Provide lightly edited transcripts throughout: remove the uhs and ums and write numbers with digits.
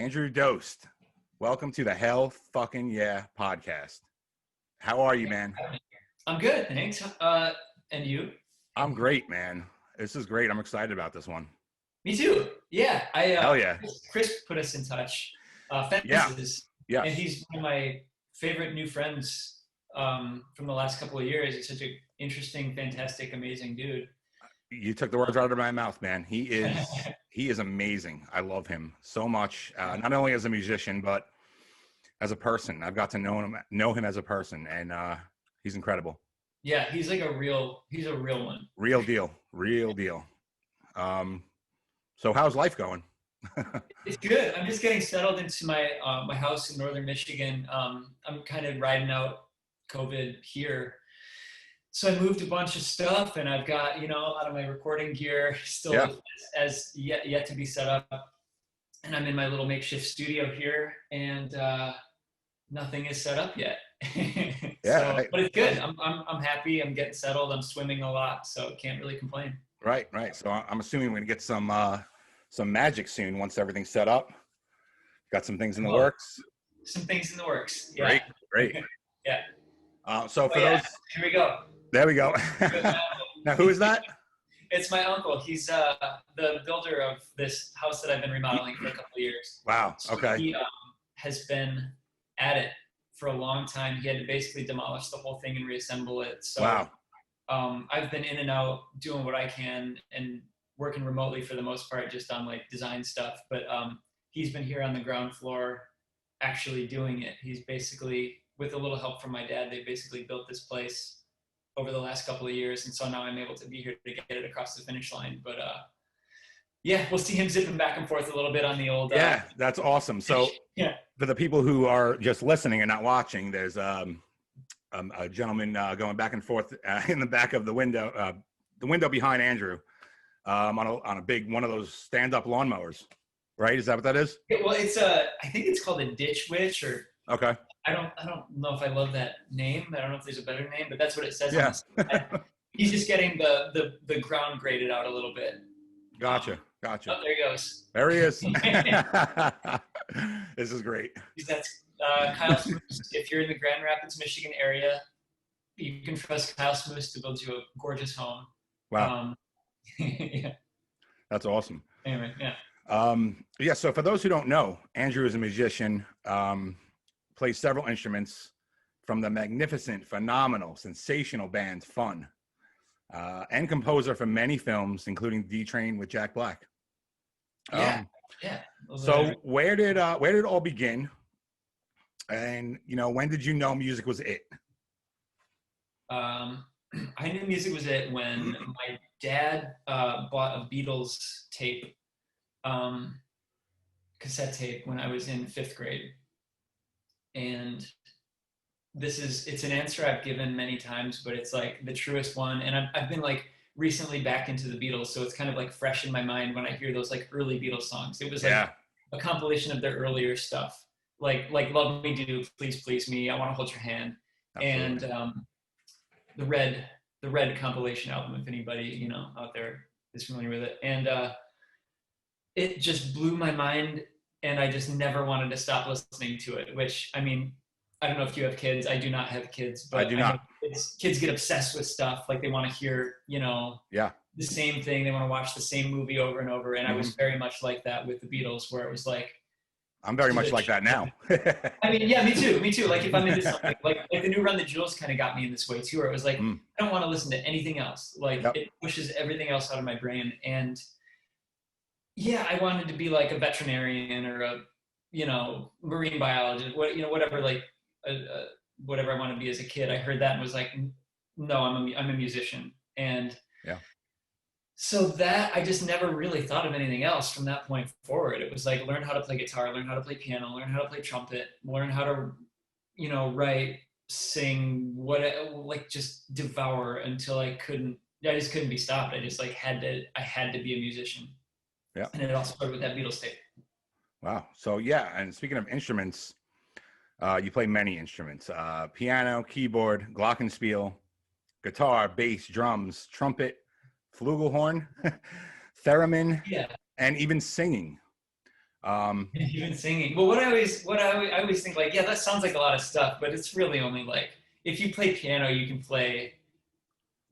Andrew Dost. Welcome to the Hell Fucking Yeah podcast. How are you, man? I'm good, thanks. And you? I'm great, man. This is great. I'm excited about this one. Me too. Yeah, Hell yeah. Chris put us in touch. Yeah. Fences. Yes. And he's one of my favorite new friends from the last couple of years. He's such an interesting, fantastic, amazing dude. You took the words right out of my mouth, man. He is amazing. I love him so much. Not only as a musician, but as a person. I've got to know him as a person, and he's incredible. Yeah, he's like he's a real one. Real deal. So how's life going? It's good. I'm just getting settled into my my house in northern Michigan. I'm kind of riding out COVID here. So I moved a bunch of stuff, and I've got, a lot of my recording gear still as yet to be set up. And I'm in my little makeshift studio here, and nothing is set up yet. But it's good. I'm happy. I'm getting settled. I'm swimming a lot, so can't really complain. Right. So I'm assuming we're gonna get some magic soon once everything's set up. Got some things in the works. Some things in the works. Yeah. Great. Yeah. So for those, here we go. There we go. Now, who is that? It's my uncle. He's the builder of this house that I've been remodeling for a couple of years. Wow. Okay. So he has been at it for a long time. He had to basically demolish the whole thing and reassemble it. So wow. I've been in and out doing what I can and working remotely for the most part, just on like design stuff. But he's been here on the ground floor actually doing it. He's basically, with a little help from my dad, they basically built this place over the last couple of years, and so now I'm able to be here to get it across the finish line. But yeah, we'll see him zipping back and forth a little bit on the old. Yeah, that's awesome. So for the people who are just listening and not watching, there's a gentleman going back and forth in the back of the window behind Andrew, on a big one of those stand-up lawnmowers. Right? Is that what that is? Yeah, well, I think it's called a ditch witch, or okay. I don't know if I love that name. I don't know if there's a better name, but that's what it says. Yeah. He's just getting the ground graded out a little bit. Gotcha. Oh, there he goes. There he is. This is great. That's Kyle Smoose. If you're in the Grand Rapids, Michigan area, you can trust Kyle Smoose to build you a gorgeous home. Wow. Yeah. That's awesome. Anyway, yeah. So for those who don't know, Andrew is a musician. Plays several instruments from the magnificent, phenomenal, sensational band Fun, and composer for many films, including D-Train with Jack Black. Yeah. So where did it all begin? And when did you know music was it? I knew music was it when my dad bought a Beatles tape, cassette tape, when I was in 5th grade. And it's an answer I've given many times, but it's like the truest one. And I've been like recently back into the Beatles, so it's kind of like fresh in my mind when I hear those like early Beatles songs. It was like a compilation of their earlier stuff, like Love Me Do, Please Please Me, I Want to Hold Your Hand. Absolutely. And the Red compilation album, if anybody out there is familiar with it. And it just blew my mind. And I just never wanted to stop listening to it, which, I mean, I don't know if you have kids. I do not have kids. But I do not. Kids get obsessed with stuff. Like they want to hear, the same thing. They want to watch the same movie over and over. And I was very much like that with the Beatles, where it was like. I'm very much like that now. I mean, yeah, me too. Like if I'm into something, like the new Run the Jewels kind of got me in this way too, where it was like, I don't want to listen to anything else. Like it pushes everything else out of my brain. And yeah, I wanted to be like a veterinarian or a, marine biologist, whatever, like, whatever I want to be as a kid. I heard that and was like, no, I'm a musician. And so that I just never really thought of anything else from that point forward. It was like, learn how to play guitar, learn how to play piano, learn how to play trumpet, learn how to, write, sing, just devour until I just couldn't be stopped. I just like had to be a musician. Yeah. And it all started with that Beatles tape. Wow. So and speaking of instruments, you play many instruments: piano, keyboard, glockenspiel, guitar, bass, drums, trumpet, flugelhorn, theremin, and even singing. Even singing. Well, I always think like, yeah, that sounds like a lot of stuff, but it's really only like if you play piano, you can play,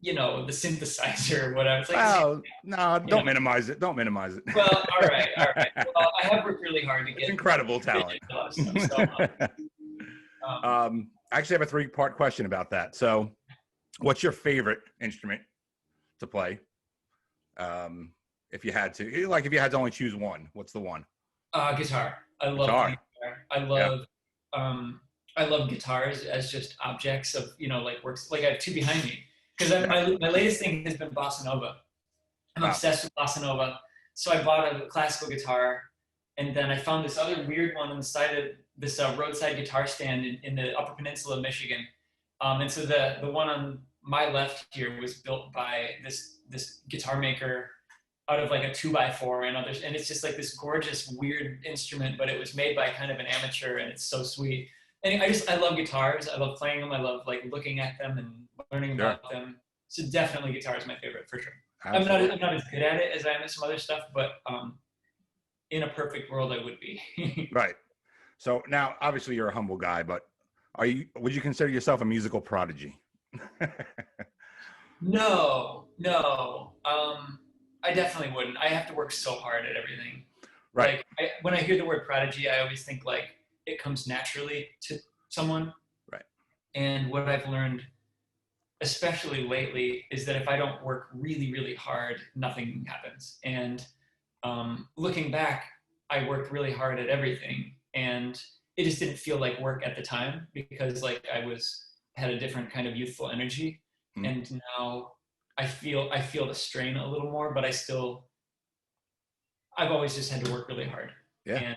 the synthesizer or whatever. It's like the same, Well, no, don't minimize it. Don't minimize it. well, all right, all right. Well, I have worked really hard to It's get incredible talent. a lot of stuff. So, I actually have a 3-part question about that. So, what's your favorite instrument to play? If you had to, like, if you had to only choose one, what's the one? guitar. I love Guitar. playing guitar. I love guitars as just objects of, like works. Like I have two behind me because my latest thing has been bossa nova. I'm obsessed with bossa nova. So I bought a classical guitar, and then I found this other weird one on the side of this roadside guitar stand in the Upper Peninsula of Michigan. And so the one on my left here was built by this guitar maker out of like a 2x4 and others, and it's just like this gorgeous weird instrument, but it was made by kind of an amateur, and it's so sweet. And I love guitars. I love playing them. I love like looking at them and learning about them. So definitely guitar is my favorite for sure. I'm not as good at it as I am at some other stuff, but in a perfect world, I would be. Right. So now, obviously, you're a humble guy, but would you consider yourself a musical prodigy? No. I definitely wouldn't. I have to work so hard at everything. Right. Like when I hear the word prodigy, I always think like it comes naturally to someone. Right. And what I've learned, especially lately, is that if I don't work really, really hard, nothing happens. And looking back, I worked really hard at everything, and it just didn't feel like work at the time because like had a different kind of youthful energy. Mm-hmm. And now I feel the strain a little more, but I've always just had to work really hard. Yeah. And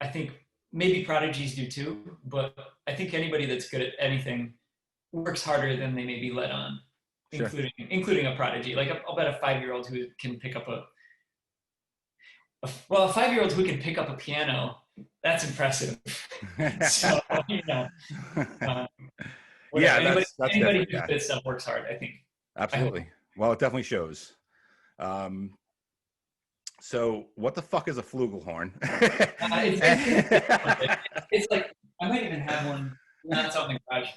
I think maybe prodigies do too, but I think anybody that's good at anything works harder than they may be let on, sure. including a prodigy. Like I'll bet a 5-year-old who can pick up a 5-year-old who can pick up a piano, that's impressive. So, yeah, anybody who's good at stuff works hard, I think. Absolutely. Well, it definitely shows. So what the fuck is a flugelhorn? It's like, I might even have one. No, it's out in the garage.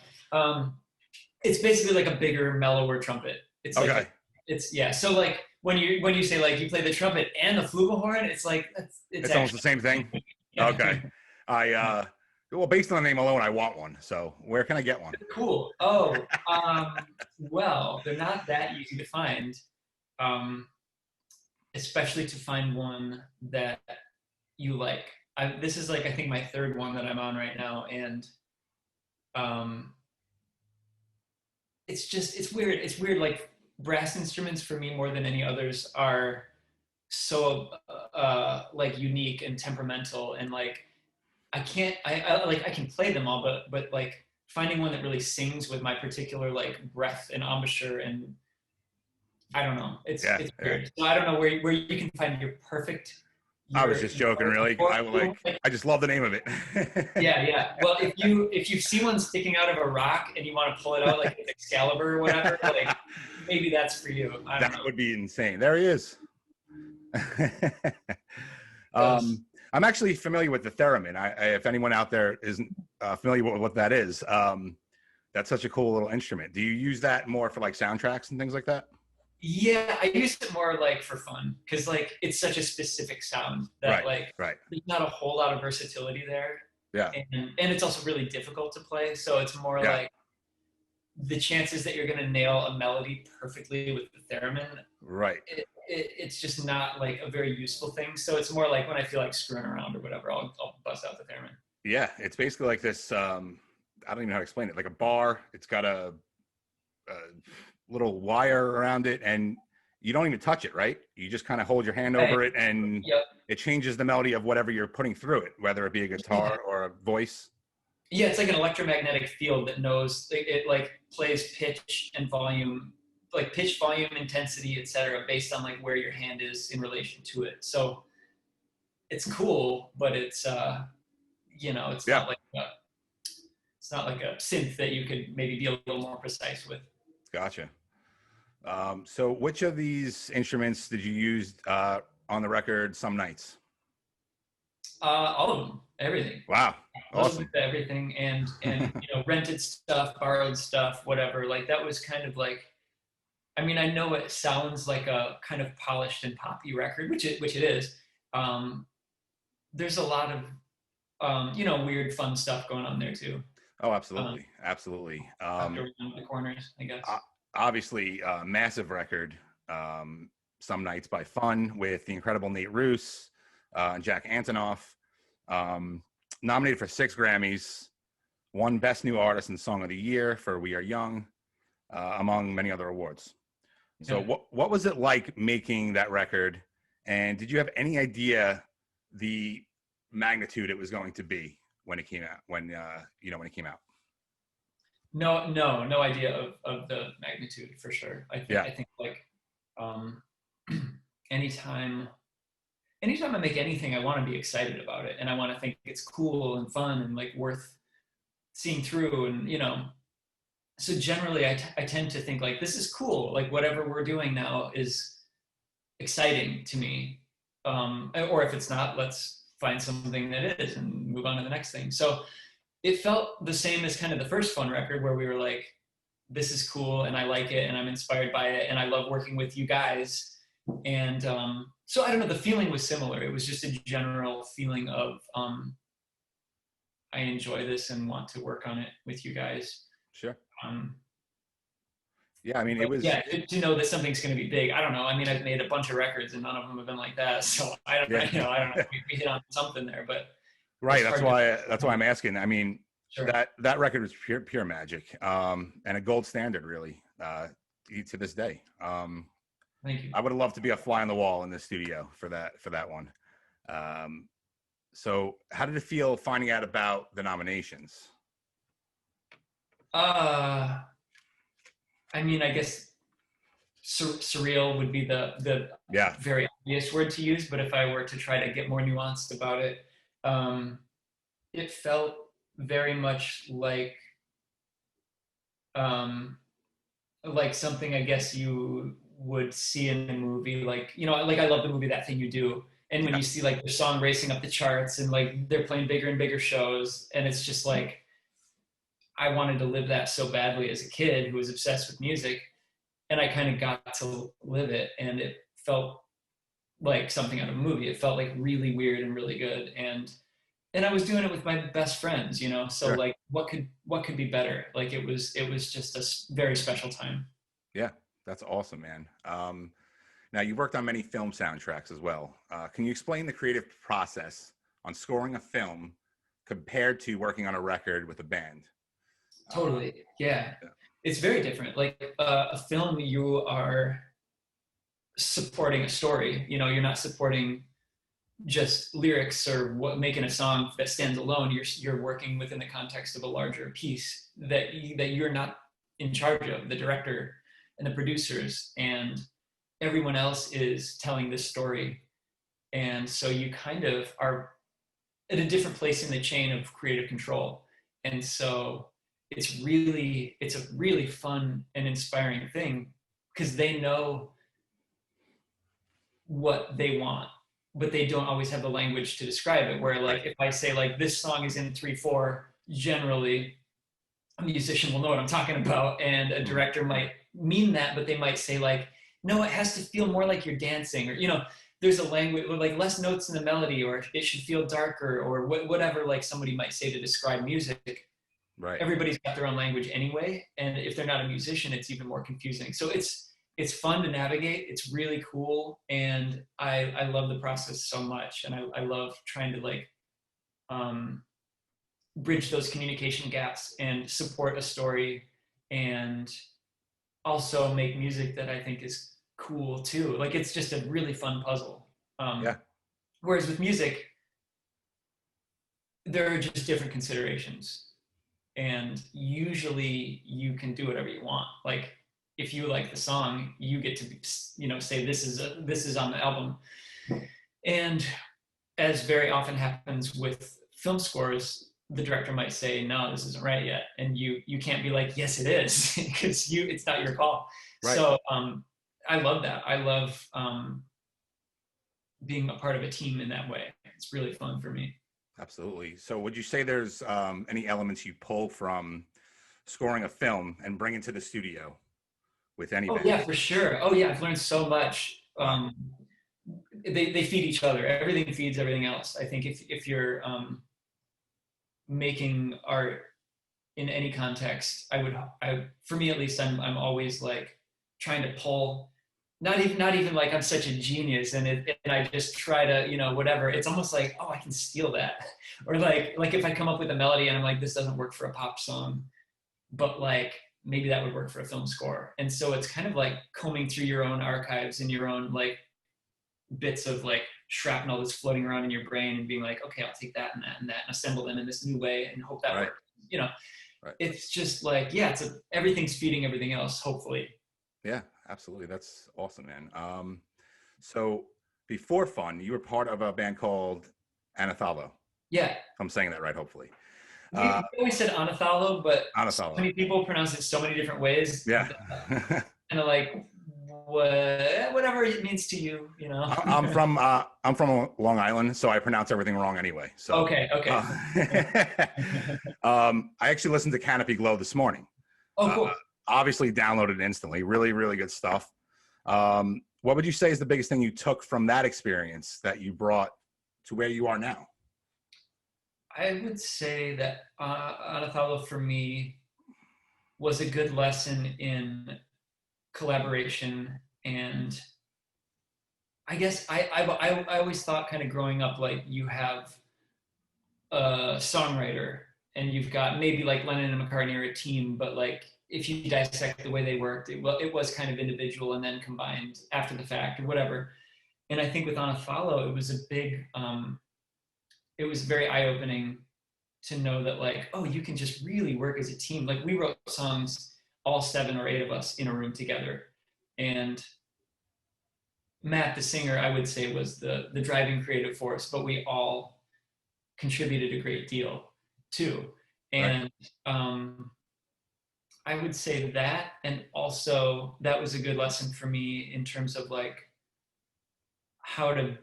It's basically like a bigger, mellower trumpet. It's like, so like when you say like you play the trumpet and the flugelhorn, it's like, it's almost the same thing. Yeah. Okay. Well, based on the name alone, I want one. So where can I get one? Cool. Oh, well, they're not that easy to find, especially to find one that you like. This is like, I think my third one that I'm on right now. And it's weird. It's weird. Like brass instruments for me more than any others are so like unique and temperamental, and like, I can play them all, but like finding one that really sings with my particular like breath and embouchure, and I don't know. It's weird. So I don't know where you can find your perfect. I was just joking, really. I just love the name of it. Yeah. Well, if you see one sticking out of a rock and you want to pull it out like it's Excalibur or whatever, like maybe that's for you. That would be insane. There he is. I'm actually familiar with the theremin. If anyone out there isn't familiar with what that is, that's such a cool little instrument. Do you use that more for like soundtracks and things like that? Yeah, I use it more like for fun because like it's such a specific sound that there's not a whole lot of versatility there. Yeah, and it's also really difficult to play, so it's more like the chances that you're going to nail a melody perfectly with the theremin. Right. It's just not like a very useful thing. So it's more like when I feel like screwing around or whatever, I'll bust out the theremin. Yeah, it's basically like this. I don't even know how to explain it. Like a bar. It's got a little wire around it, and you don't even touch it, right? You just kind of hold your hand over it, and it changes the melody of whatever you're putting through it, whether it be a guitar or a voice. Yeah, it's like an electromagnetic field that knows it like plays pitch and volume, like pitch, volume, intensity, etc., based on like where your hand is in relation to it. So it's cool, but it's it's not like a synth that you could maybe be a little more precise with. Gotcha. So which of these instruments did you use on the record Some Nights? All of them, everything. Wow. Awesome. Everything, and rented stuff, borrowed stuff, whatever. Like that was kind of like, I mean, I know it sounds like a kind of polished and poppy record, which it is. There's a lot of weird, fun stuff going on there too. Oh, absolutely, absolutely. Around the corners, I guess. Obviously, massive record. Some Nights by Fun with the incredible Nate Roos and Jack Antonoff. Nominated for 6 Grammys, won Best New Artist and Song of the Year for We Are Young, among many other awards. So what was it like making that record? And did you have any idea the magnitude it was going to be when it came out, when it came out? No idea of the magnitude, for sure. I think like anytime I make anything, I want to be excited about it, and I want to think it's cool and fun and like worth seeing through, and so generally I tend to think like, this is cool, like whatever we're doing now is exciting to me, or if it's not, let's find something that is and move on to the next thing. So it felt the same as kind of the first Fun record, where we were like, this is cool and I like it and I'm inspired by it and I love working with you guys. And so I don't know, the feeling was similar. It was just a general feeling of I enjoy this and want to work on it with you guys. Sure. Yeah, I mean, it was... Yeah, to know that something's going to be big. I don't know. I mean, I've made a bunch of records and none of them have been like that. So I don't know. I don't know. We hit on something there, but... Right, that's why I'm asking. I mean, sure. that record was pure magic, and a gold standard, really, to this day. Thank you. I would have loved to be a fly on the wall in the studio for that one. So how did it feel finding out about the nominations? I mean, I guess surreal would be the very obvious word to use, but if I were to try to get more nuanced about it, it felt very much like something I guess you would see in a movie, like I love the movie That Thing You Do, and when you see like the song racing up the charts and like they're playing bigger and bigger shows, and it's just like, I wanted to live that so badly as a kid who was obsessed with music, and I kind of got to live it, and it felt like something out of a movie. It felt like really weird and really good, and I was doing it with my best friends, so sure. Like what could be better? Like it was just a very special time. Yeah, that's awesome, man. Now you worked on many film soundtracks as well. Can you explain the creative process on scoring a film compared to working on a record with a band? Totally. Yeah. It's very different. Like a film, you are supporting a story. You're not supporting just lyrics or making a song that stands alone. You're working within the context of a larger piece that you're not in charge of, the director and the producers, and everyone else is telling this story. And so you kind of are at a different place in the chain of creative control. And so it's a really fun and inspiring thing, because they know what they want, but they don't always have the language to describe it. Where like, if I say like, this song is in 3/4, generally a musician will know what I'm talking about, and a director might mean that, but they might say like, no, it has to feel more like you're dancing, or there's a language like less notes in the melody, or it should feel darker, or whatever like somebody might say to describe music. Right. Everybody's got their own language anyway, and if they're not a musician, it's even more confusing. So it's fun to navigate. It's really cool, and I love the process so much, and I love trying to like bridge those communication gaps and support a story, and also make music that I think is cool too. Like it's just a really fun puzzle. Whereas with music, there are just different considerations. And usually you can do whatever you want. Like if you like the song, you get to say this is on the album. And as very often happens with film scores, the director might say, no, this isn't right yet. And you can't be like, yes, it is, because it's not your call. Right. So I love that. I love being a part of a team in that way. It's really fun for me. Absolutely. So would you say there's any elements you pull from scoring a film and bring it to the studio with any band? Yeah, for sure. Oh yeah, I've learned so much. Wow. They feed each other. Everything feeds everything else. I think if you're making art in any context, for me at least, I'm always like trying to pull, not even like I'm such a genius and I just try to, whatever. It's almost like, oh, I can steal that. Or like if I come up with a melody and I'm like, this doesn't work for a pop song, but like maybe that would work for a film score. And so it's kind of like combing through your own archives and your own like bits of like shrapnel that's floating around in your brain and being like, okay, I'll take that and that and that and assemble them in this new way and hope that works. Right. It's just like, yeah, everything's feeding everything else, hopefully. Yeah, absolutely. That's awesome, man. So before Fun, you were part of a band called Autofollow. Yeah. If I'm saying that right, hopefully. We always said Autofollow, but Autofollow. So many people pronounce it so many different ways. Yeah. Kind of like, whatever it means to you, I'm from Long Island, so I pronounce everything wrong anyway. So okay. I actually listened to Canopy Glow this morning. Oh, cool. Obviously downloaded it instantly. Really, really good stuff. What would you say is the biggest thing you took from that experience that you brought to where you are now? I would say that Autofollow for me was a good lesson in collaboration, and I guess I always thought kind of growing up, like you have a songwriter and you've got maybe like Lennon and McCartney are a team, but like if you dissect the way they worked, it was kind of individual and then combined after the fact or whatever. And I think with Autofollow, it was a big, it was very eye-opening to know that like, oh, you can just really work as a team. Like we wrote songs, all 7 or 8 of us in a room together. And Matt, the singer, I would say was the driving creative force, but we all contributed a great deal too. And I would say that, and also that was a good lesson for me in terms of like how to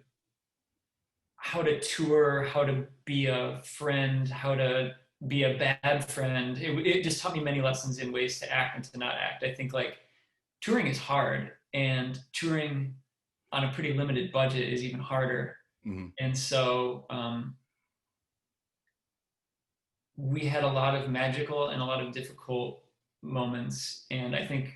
tour, how to be a friend, how to be a bad friend. It just taught me many lessons in ways to act and to not act. I think like touring is hard, and touring on a pretty limited budget is even harder. Mm-hmm. And so we had a lot of magical and a lot of difficult moments, and I think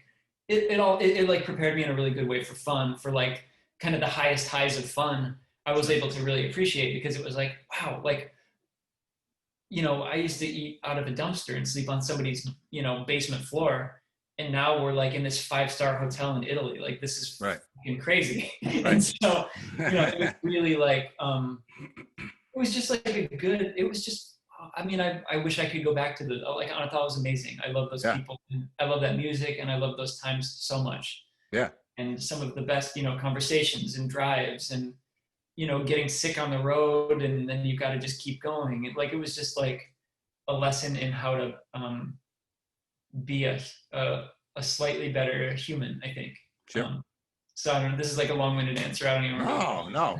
it like prepared me in a really good way for fun, for like kind of the highest highs of fun I was able to really appreciate, because it was like, wow, like, I used to eat out of a dumpster and sleep on somebody's, basement floor. And now we're like in this 5-star hotel in Italy. Like this is fucking crazy. Right. And so, it was really like, it was just like it was just, I mean, I wish I could go back to like, I thought it was amazing. I love those people. And I love that music, and I love those times so much. Yeah. And some of the best, conversations and drives, and, getting sick on the road, and then you've got to just keep going. It was just like a lesson in how to be a slightly better human, I think. Sure. So I don't know, this is like a long-winded answer. I don't even know. No,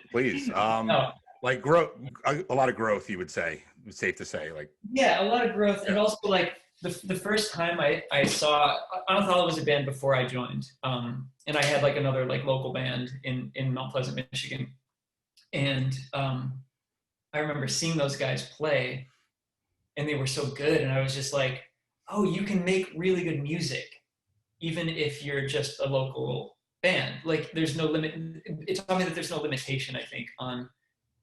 please. No. Like growth, a lot of growth, you would say. It's safe to say, like. Yeah, a lot of growth, and also like the first time I saw, Autofollow was a band before I joined, and I had like another like local band in Mount Pleasant, Michigan, and I remember seeing those guys play, and they were so good, and I was just like, oh, you can make really good music, even if you're just a local band. Like there's no limit. It taught me that there's no limitation, I think, on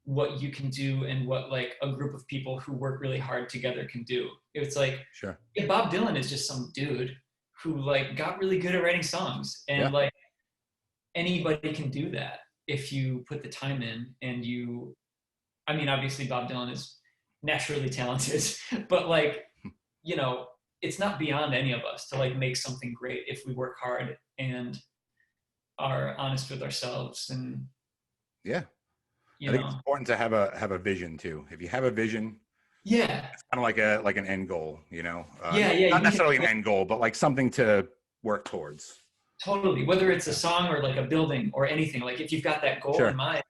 what you can do and what like a group of people who work really hard together can do. It's like, sure. Yeah, Bob Dylan is just some dude who like got really good at writing songs, and like anybody can do that if you put the time in. And I mean, obviously Bob Dylan is naturally talented, but like, it's not beyond any of us to like make something great if we work hard and are honest with ourselves. And I think it's important to have a vision too. If you have a vision, it's kind of like an end goal, not necessarily an end goal, but like something to work towards. Totally. Whether it's a song or like a building or anything, like if you've got that goal in mind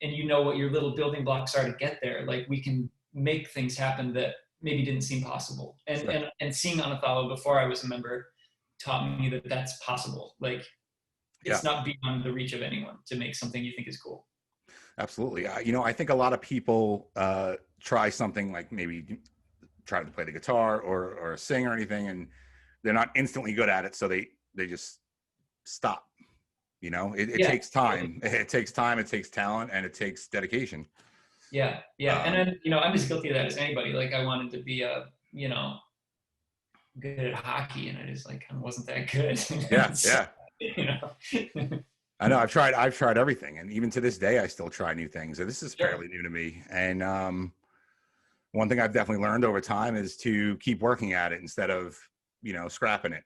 and you know what your little building blocks are to get there, like we can make things happen that maybe didn't seem possible. And seeing Autofollow before I was a member taught me that that's possible. Like it's not beyond the reach of anyone to make something you think is cool. Absolutely. You know, I think a lot of people try something like maybe try to play the guitar or sing or anything, and they're not instantly good at it, so they just stop. You know, it takes time. It takes time. It takes talent, and it takes dedication. Yeah, and then, you know, I'm as guilty of that as anybody. Like I wanted to be you know, good at hockey, and I just like kind of wasn't that good. Yeah. You know. I know. I've tried everything, and even to this day, I still try new things. So this is fairly new to me. And one thing I've definitely learned over time is to keep working at it instead of, you know, scrapping it.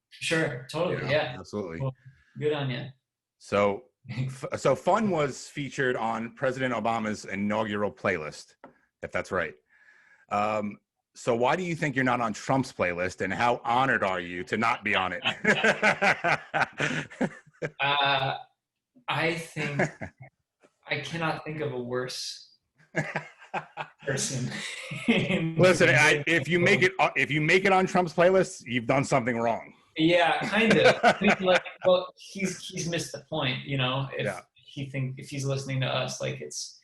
Sure, totally, you know? Yeah, absolutely. Well, good on you. So Fun was featured on President Obama's inaugural playlist, if that's right. So why do you think you're not on Trump's playlist, and how honored are you to not be on it? I think I cannot think of a worse person. Listen, if you make it on Trump's playlist, you've done something wrong. Yeah, kind of. I mean, like, well, he's missed the point, you know. If he's listening to us, like it's.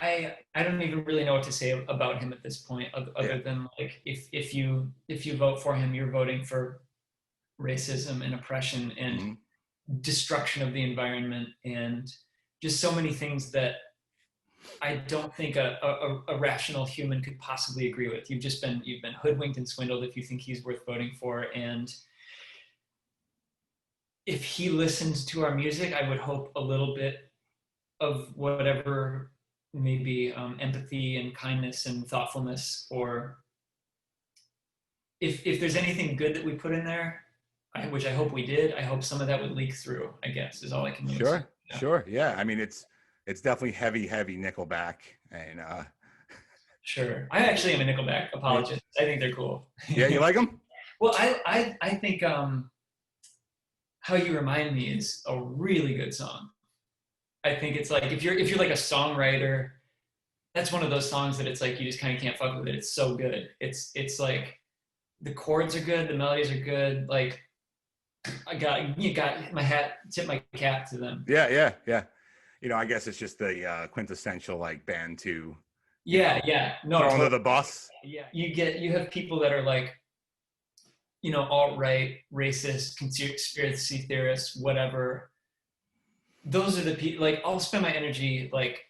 I don't even really know what to say about him at this point, other than like if you vote for him, you're voting for racism and oppression and destruction of the environment and just so many things that I don't think a rational human could possibly agree with. You've been hoodwinked and swindled if you think he's worth voting for. And if he listened to our music, I would hope a little bit of whatever maybe empathy and kindness and thoughtfulness, or if there's anything good that we put in there, which I hope we did, I hope some of that would leak through, I guess, is all I can really say. Sure. Yeah. I mean, it's definitely heavy Nickelback. And sure. I actually am a Nickelback apologist. I think they're cool. Yeah, you like them? Well, I think How You Remind Me is a really good song. I think it's like if you're like a songwriter, that's one of those songs that it's like you just kind of can't fuck with it. It's so good. It's like the chords are good, the melodies are good. Like you got my hat, tip my cap to them. Yeah. You know, I guess it's just the quintessential like band to no, throw under the bus. Yeah, you have people that are like, you know, alt-right, racist, conspiracy theorists, whatever. Those are the people, like, I'll spend my energy like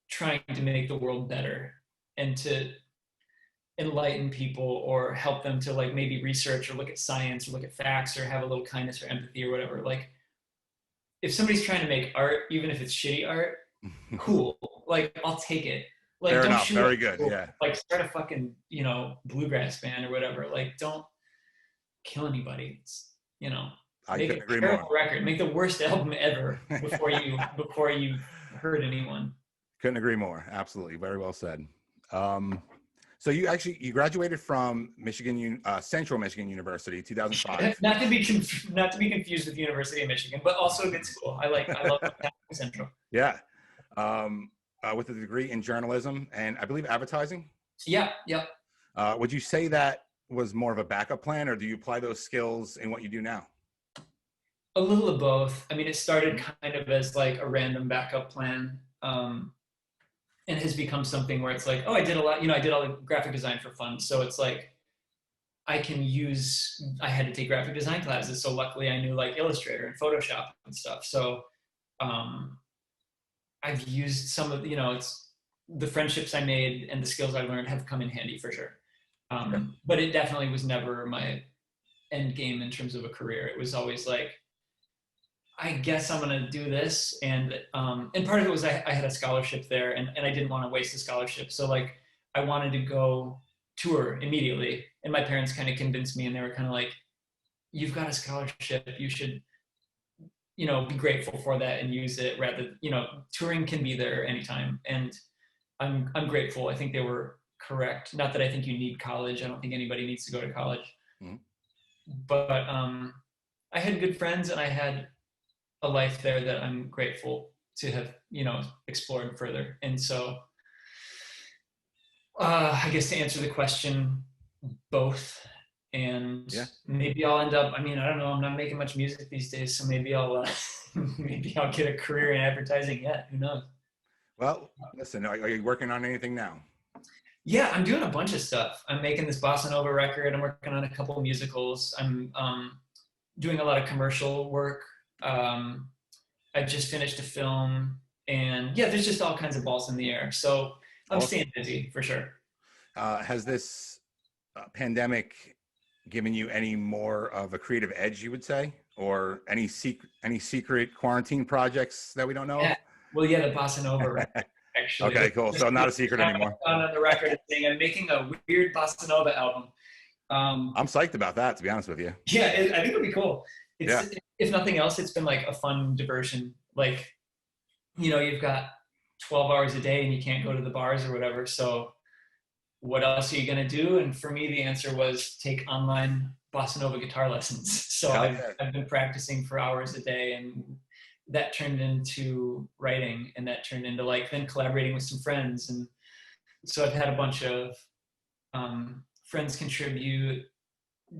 trying to make the world better and to enlighten people or help them to like maybe research or look at science or look at facts or have a little kindness or empathy or whatever. Like if somebody's trying to make art, even if it's shitty art, cool. Like I'll take it. Like Fair don't enough. shoot Very good. Yeah. Like start a fucking, you know, bluegrass band or whatever. Like don't kill anybody. It's, you know, make a terrible record. Make the worst album ever before you hurt anyone. Couldn't agree more. Absolutely. Very well said. So you graduated from Central Michigan University, 2005. Not to be confused with University of Michigan, but also a good school. I love Central. Yeah. With a degree in journalism and I believe advertising. Yeah. Would you say that was more of a backup plan, or do you apply those skills in what you do now? A little of both. I mean, it started kind of as like a random backup plan. And has become something where it's like, oh, I did all the graphic design for fun. So it's like, I had to take graphic design classes. So luckily I knew like Illustrator and Photoshop and stuff. So I've used some of, you know, it's the friendships I made and the skills I learned have come in handy for sure. But it definitely was never my end game in terms of a career. It was always like, I guess I'm going to do this. And part of it was I had a scholarship there and I didn't want to waste the scholarship. So like, I wanted to go tour immediately. And my parents kind of convinced me and they were kind of like, you've got a scholarship. You should, you know, be grateful for that and use it rather, you know, touring can be there anytime. And I'm grateful. I think they were correct. Not that I think you need college. I don't think anybody needs to go to college. Mm-hmm. But I had good friends, and I had a life there that I'm grateful to have, explored further. And so, I guess to answer the question, both. And Yeah. maybe I'll end up, I don't know, I'm not making much music these days, so maybe I'll maybe I'll get a career in advertising yet. Who knows? Well, listen, are you working on anything now? Yeah, I'm doing a bunch of stuff. I'm making this bossa nova record. I'm working on a couple of musicals. I'm doing a lot of commercial work. I just finished a film, and yeah, there's just all kinds of balls in the air. So I'm staying busy for sure. Has this pandemic given you any more of a creative edge, you would say, or any secret quarantine projects that we don't know of? Well, yeah, the bossa nova record, actually. Okay, cool. So not a secret anymore. On the record saying I'm making a weird bossa nova album. I'm psyched about that, to be honest with you. Yeah, I think it'll be cool. If nothing else, it's been like a fun diversion. Like, you've got 12 hours a day and you can't go to the bars or whatever. So what else are you going to do? And for me, the answer was take online bossa nova guitar lessons. So I've been practicing for hours a day, and that turned into writing, and that turned into then collaborating with some friends. And so I've had a bunch of friends contribute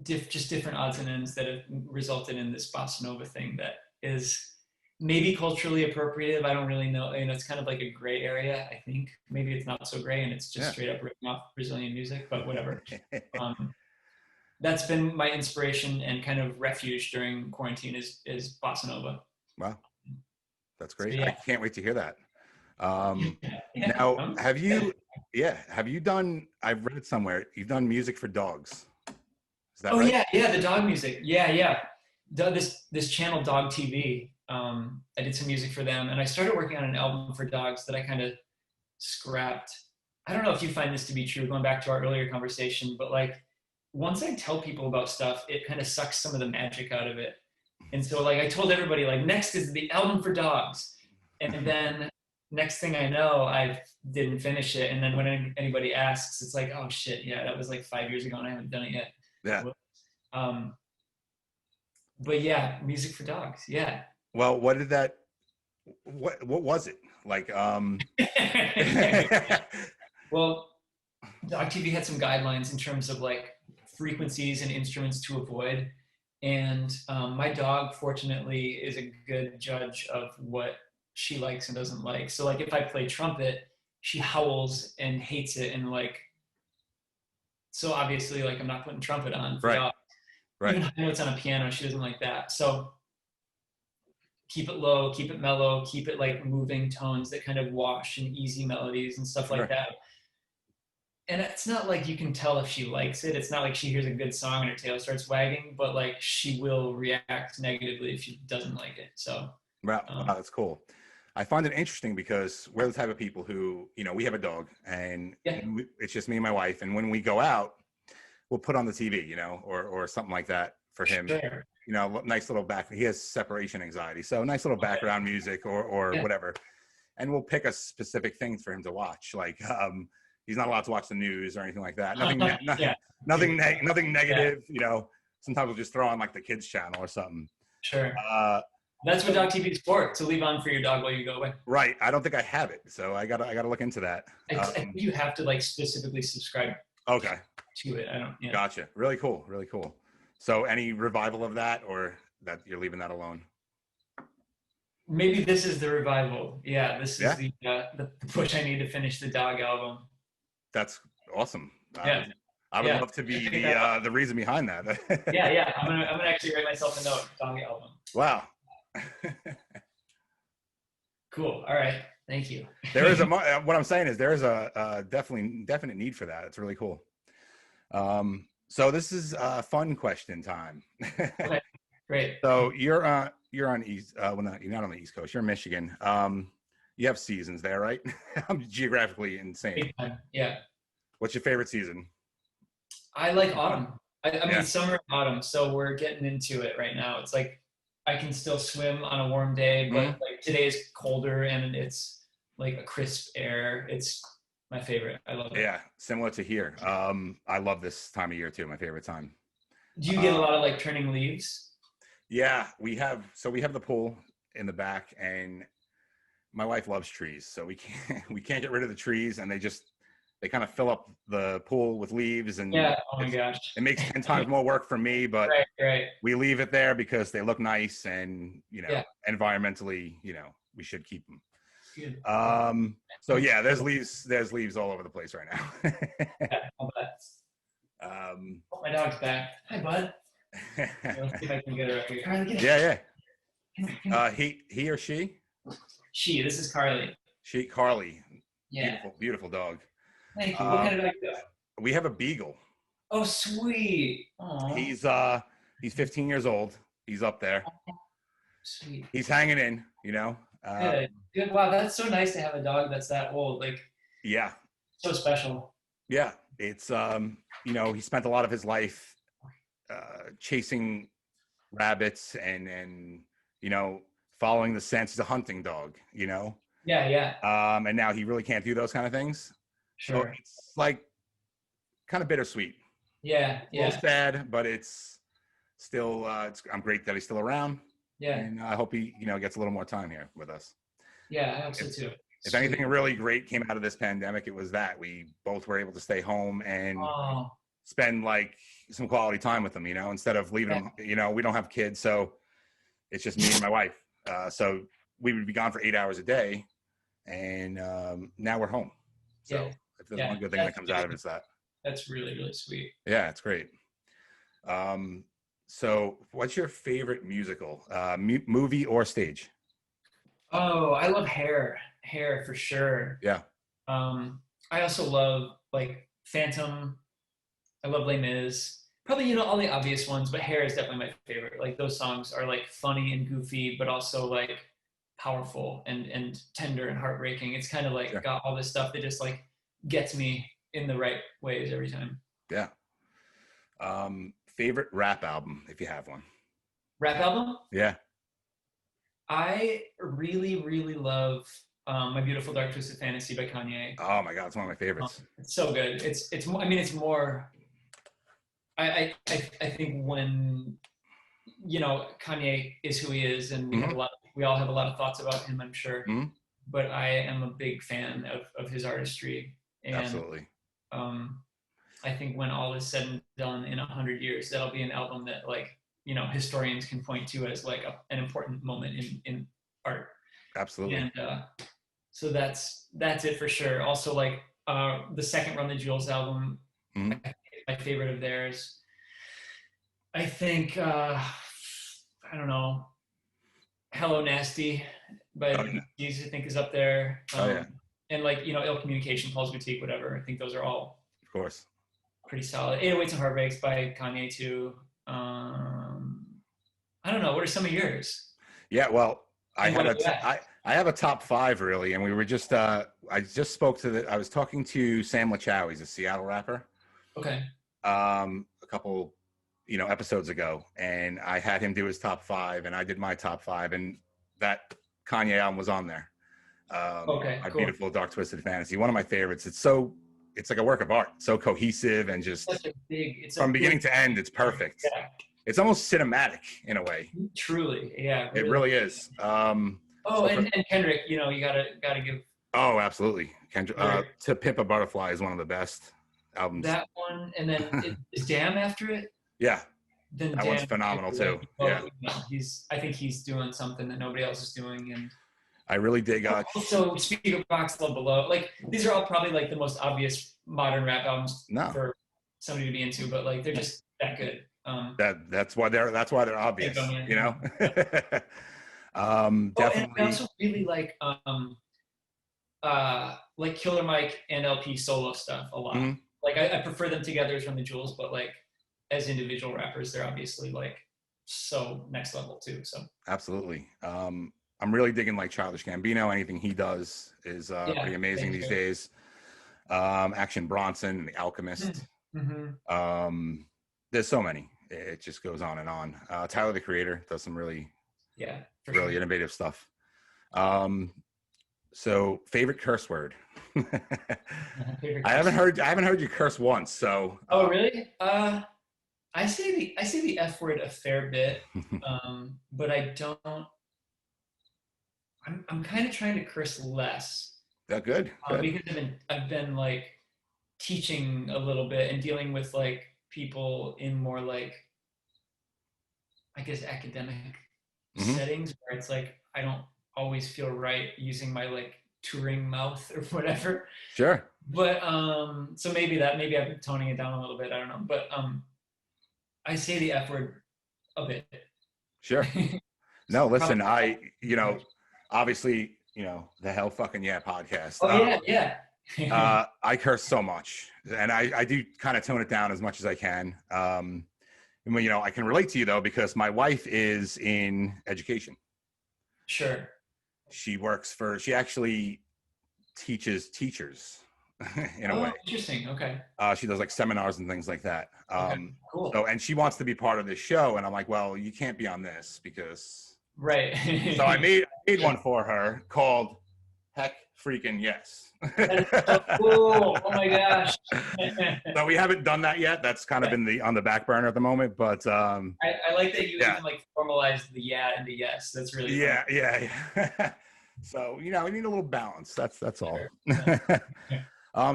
just different odds and ends that have resulted in this bossa nova thing that is maybe culturally appropriative. I don't really know. It's kind of like a gray area, I think. Maybe it's not so gray and it's just straight up ripping off Brazilian music, but whatever. That's been my inspiration and kind of refuge during quarantine is bossa nova. Wow. That's great. So, I can't wait to hear that. Now, have you done, I've read it somewhere, you've done music for dogs. Is that right? Yeah, the dog music. Yeah. This channel, Dog TV, I did some music for them, and I started working on an album for dogs that I kind of scrapped. I don't know if you find this to be true, going back to our earlier conversation, but once I tell people about stuff, it kind of sucks some of the magic out of it. And so I told everybody, next is the album for dogs. And then next thing I know, I didn't finish it. And then when anybody asks, it's like, oh shit, yeah, that was 5 years ago and I haven't done it yet. Yeah. But yeah, music for dogs. Yeah. Well, what was it? Well, Dog TV had some guidelines in terms of frequencies and instruments to avoid. And my dog, fortunately, is a good judge of what she likes and doesn't like. So if I play trumpet, she howls and hates it. And so obviously I'm not putting trumpet on for dogs. Right. Even high notes on a piano, she doesn't like that. So keep it low, keep it mellow, keep it moving tones that kind of wash and easy melodies and stuff like that. And it's not you can tell if she likes it. It's not she hears a good song and her tail starts wagging, but she will react negatively if she doesn't like it. So wow, that's cool. I find it interesting because we're the type of people who, we have a dog, and it's just me and my wife. And when we go out, we'll put on the TV, or something like that for him. Sure. Nice little back. He has separation anxiety, so nice little background music or whatever. And we'll pick a specific things for him to watch. He's not allowed to watch the news or anything like that. Nothing negative. Sometimes we'll just throw on the kids channel or something. Sure. That's what Dog TV is for, to leave on for your dog while you go away. Right. I don't think I have it, so I gotta look into that. I think you have to specifically subscribe. Okay. To it. I don't. Yeah. Gotcha. Really cool. Really cool. So any revival of that, or that you're leaving that alone? Maybe this is the revival. Yeah. This is the push I need to finish the dog album. That's awesome. Yeah. I would love to be the reason behind that. Yeah. I'm gonna actually write myself a note. Dog album. Wow. Cool. All right. Thank you. There is what I'm saying is there is a definite need for that. It's really cool. So this is fun question time. Okay. Great. So you're on East. Well, you're not on the East Coast. You're in Michigan. You have seasons there, right? I'm geographically insane. Yeah. What's your favorite season? I like autumn. I mean, summer and autumn. So we're getting into it right now. It's I can still swim on a warm day, but today is colder and it's a crisp air. It's my favorite. I love it. Yeah, similar to here. I love this time of year too. My favorite time. Do you get a lot of turning leaves? Yeah, we have the pool in the back, and my wife loves trees, so we can't we can't get rid of the trees, and they kind of fill up the pool with leaves, and Yeah. Oh my gosh. it makes 10 times more work for me, but Right. Right. we leave it there because they look nice, and Yeah. environmentally, we should keep them. Good. So yeah, there's leaves all over the place right now. Yeah, I'll bet. Oh, my dog's back. Hi, bud. Let's see if I can get her up here. Carly, yeah. Come He or she? This is Carly. Carly. Yeah. Beautiful, beautiful dog. Thank you. What kind of dog do you have? We have a beagle. Oh, sweet. Aww. He's 15 years old. He's up there. Sweet. He's hanging in, Good. Good. Wow, that's so nice to have a dog that's that old. Like, yeah. so special. Yeah. It's he spent a lot of his life chasing rabbits and following the scent. He's a hunting dog, Yeah, yeah. And now he really can't do those kind of things. Sure. So it's like kind of bittersweet. Yeah, A little sad, but it's still I'm great that he's still around. Yeah. And I hope he gets a little more time here with us. Yeah, I hope so too. If anything really great came out of this pandemic, it was that we both were able to stay home and spend like some quality time with them, instead of leaving them. We don't have kids, so it's just me and my wife. So we would be gone for 8 hours a day, and now we're home. So if there's one good thing that comes out of it, it's that. That's really, really sweet. Yeah, it's great. So what's your favorite musical, movie or stage? Oh, I love Hair for sure. Yeah. I also love like Phantom. I love Les Mis. Probably, all the obvious ones, but Hair is definitely my favorite. Like those songs are like funny and goofy, but also like powerful and tender and heartbreaking. It's kind of like got all this stuff that just like gets me in the right ways every time. Yeah. Favorite rap album, if you have one. Rap album? Yeah. I really, really love My Beautiful Dark Twisted Fantasy by Kanye. Oh my God, it's one of my favorites. It's so good. It's more. I mean, it's more. I think when Kanye is who he is, and we all have a lot of thoughts about him, I'm sure. Mm-hmm. But I am a big fan of his artistry. And, absolutely. I think when all is said and done in 100 years, that'll be an album that historians can point to as like an important moment in art. Absolutely. And so that's it for sure. Also, like the second Run the Jewels album, my favorite of theirs. I think I don't know, Hello Nasty by Yeezus, I think is up there. And like Ill Communication, Paul's Boutique, whatever. I think those are all, of course, pretty solid. 808s and Heartbreaks by Kanye too. I don't know. What are some of yours? Yeah, well, I have a top 5 really, and we were just I was talking to Sam LaChow. He's a Seattle rapper. Okay. A couple episodes ago, and I had him do his top 5, and I did my top 5, and that Kanye album was on there. Okay, My cool. Beautiful Dark Twisted Fantasy, one of my favorites. It's like a work of art, so cohesive and just from beginning to end, it's perfect. Yeah. It's almost cinematic in a way. Truly, yeah. It really is. And Kendrick, you gotta give. Oh, absolutely. Kendrick. To Pimp a Butterfly is one of the best albums. That one, and then is Damn after it? Yeah. Then that one's phenomenal too. Yeah. I think he's doing something that nobody else is doing, and I really dig. Also, Speaker Box, Love Below. Like these are all probably like the most obvious modern rap albums for somebody to be into, but like they're just that good. That's why they're obvious, definitely. And I also really like Killer Mike and LP solo stuff a lot. Mm-hmm. Like I prefer them together as Run the Jewels, but like as individual rappers, they're obviously like so next level too. So absolutely. I'm really digging like Childish Gambino. Anything he does is pretty amazing these days. Action Bronson, The Alchemist. Mm-hmm. There's so many. It just goes on and on. Tyler the Creator does some really innovative stuff. So favorite curse word. I haven't heard you curse once. So. Oh really? I say the F word a fair bit, but I don't. I'm kind of trying to curse less. That good. Good. Because I've been like teaching a little bit and dealing with like people in more like, I guess, academic settings where it's like I don't always feel right using my like touring mouth or whatever. Sure. But so maybe I've been toning it down a little bit. I don't know. But I say the F word a bit. Sure. No, listen, obviously, the Hell Fucking Yeah podcast. Oh yeah. I curse so much, and I do kind of tone it down as much as I can. I can relate to you though, because my wife is in education. Sure. She actually teaches teachers in a way. Interesting. Okay. She does like seminars and things like that. Cool. So, and she wants to be part of this show, and I'm like, well, you can't be on this because. Right. So I made one for her called Heck Freaking Yes. That is so cool. Oh my gosh. So we haven't done that yet. That's kind of been on the back burner at the moment, but I like that you even like formalized the yeah and the yes. That's really fun. Yeah. So we need a little balance. That's all.